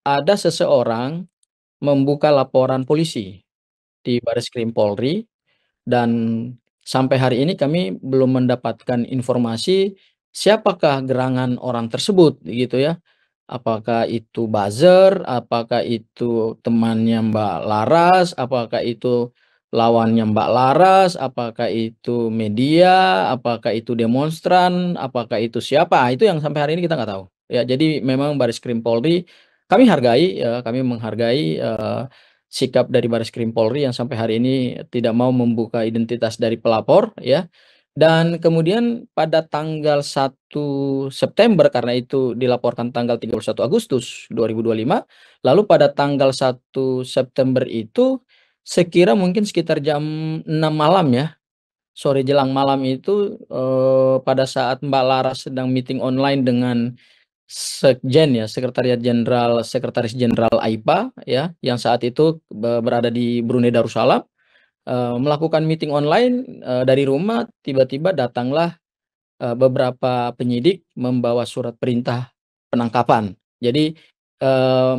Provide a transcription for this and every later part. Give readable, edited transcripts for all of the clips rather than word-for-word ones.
ada seseorang membuka laporan polisi di Bareskrim Polri dan sampai hari ini kami belum mendapatkan informasi siapakah gerangan orang tersebut gitu ya. Apakah itu buzzer, apakah itu temannya Mbak Laras, apakah itu lawannya Mbak Laras, apakah itu media, apakah itu demonstran, apakah itu siapa, itu yang sampai hari ini kita nggak tahu. Ya, jadi memang Bareskrim Polri kami hargai ya, kami menghargai, sikap dari Bareskrim Polri yang sampai hari ini tidak mau membuka identitas dari pelapor ya. Dan kemudian pada tanggal 1 September karena itu dilaporkan tanggal 31 Agustus 2025, lalu pada tanggal 1 September itu sekira mungkin sekitar jam 6 malam ya, sore jelang malam itu, pada saat Mbak Laras sedang meeting online dengan Sekjen ya, Sekretaris Jenderal AIPA ya, yang saat itu berada di Brunei Darussalam, melakukan meeting online, dari rumah tiba-tiba datanglah beberapa penyidik membawa surat perintah penangkapan. Jadi,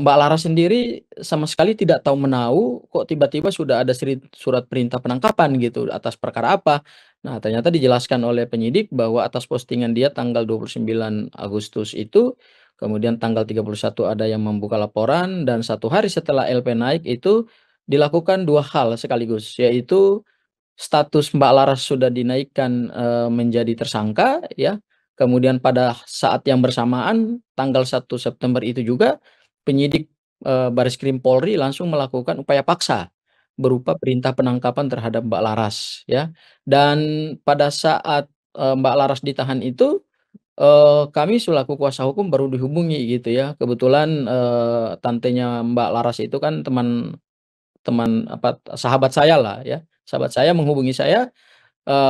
Mbak Laras sendiri sama sekali tidak tahu menahu kok tiba-tiba sudah ada surat perintah penangkapan gitu, atas perkara apa. Nah, ternyata dijelaskan oleh penyidik bahwa atas postingan dia tanggal 29 Agustus itu, kemudian tanggal 31 ada yang membuka laporan dan 1 hari setelah LP naik itu dilakukan 2 hal sekaligus, yaitu status Mbak Laras sudah dinaikkan, menjadi tersangka ya, kemudian pada saat yang bersamaan tanggal 1 September itu juga penyidik, Bareskrim Polri langsung melakukan upaya paksa, berupa perintah penangkapan terhadap Mbak Laras ya. Dan pada saat, Mbak Laras ditahan itu, kami selaku kuasa hukum baru dihubungi gitu ya. Kebetulan, tantenya Mbak Laras itu kan teman teman apa, sahabat saya lah ya, sahabat saya menghubungi saya,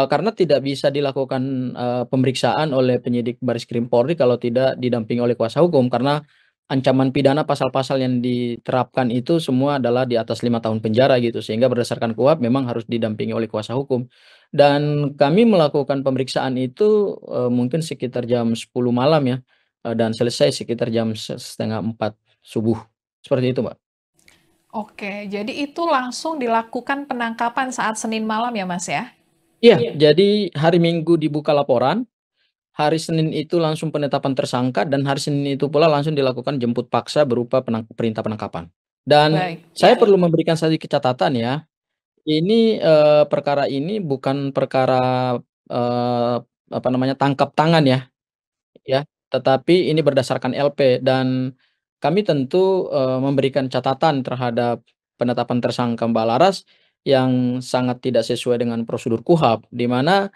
karena tidak bisa dilakukan, pemeriksaan oleh penyidik Bareskrim Polri kalau tidak didampingi oleh kuasa hukum, karena ancaman pidana pasal-pasal yang diterapkan itu semua adalah di atas 5 tahun penjara gitu, sehingga berdasarkan KUHP memang harus didampingi oleh kuasa hukum. Dan kami melakukan pemeriksaan itu, mungkin sekitar jam 10 malam ya, dan selesai sekitar jam setengah 4 subuh, seperti itu, Mbak. Oke, jadi itu langsung dilakukan penangkapan saat Senin malam ya, Mas, ya? Iya, jadi hari Minggu dibuka laporan, hari Senin itu langsung penetapan tersangka dan hari Senin itu pula langsung dilakukan jemput paksa berupa perintah penangkapan. Dan Baik, saya ya. perlu memberikan sedikit catatan ya, ini, perkara ini bukan perkara, eee, apa namanya, tangkap tangan ya, tetapi ini berdasarkan LP dan kami tentu, memberikan catatan terhadap penetapan tersangka Mbak Laras yang sangat tidak sesuai dengan prosedur KUHP, di mana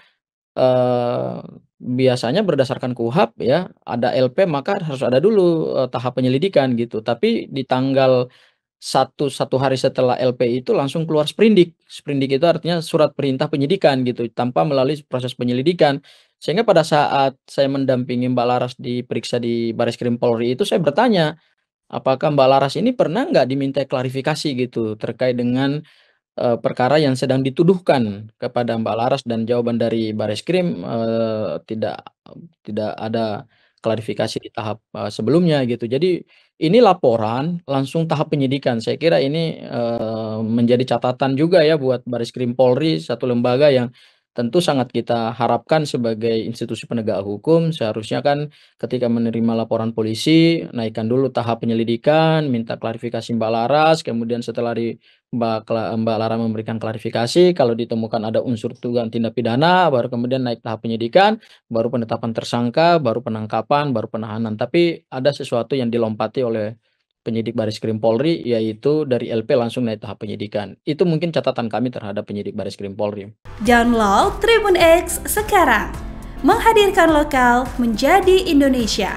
Eee, biasanya berdasarkan KUHP ya, ada LP maka harus ada dulu, tahap penyelidikan gitu. Tapi di tanggal satu hari setelah LP itu langsung keluar sprindik. Sprindik itu artinya surat perintah penyidikan gitu, tanpa melalui proses penyelidikan. Sehingga pada saat saya mendampingi Mbak Laras diperiksa di Bareskrim Polri itu saya bertanya, apakah Mbak Laras ini pernah nggak dimintai klarifikasi gitu terkait dengan perkara yang sedang dituduhkan kepada Mbak Laras dan jawaban dari Bareskrim, tidak ada klarifikasi di tahap, sebelumnya gitu. Jadi ini laporan langsung tahap penyidikan. Saya kira ini, menjadi catatan juga ya buat Bareskrim Polri, satu lembaga yang tentu sangat kita harapkan sebagai institusi penegak hukum, seharusnya kan ketika menerima laporan polisi, naikkan dulu tahap penyelidikan, minta klarifikasi Mbak Laras, kemudian setelah Mbak Lara memberikan klarifikasi, kalau ditemukan ada unsur dugaan tindak pidana, baru kemudian naik tahap penyidikan, baru penetapan tersangka, baru penangkapan, baru penahanan. Tapi ada sesuatu yang dilompati oleh penyidik Bareskrim Polri, yaitu dari LP langsung naik tahap penyidikan. Itu mungkin catatan kami terhadap penyidik Bareskrim Polri. Download Tribun X sekarang, menghadirkan lokal menjadi Indonesia.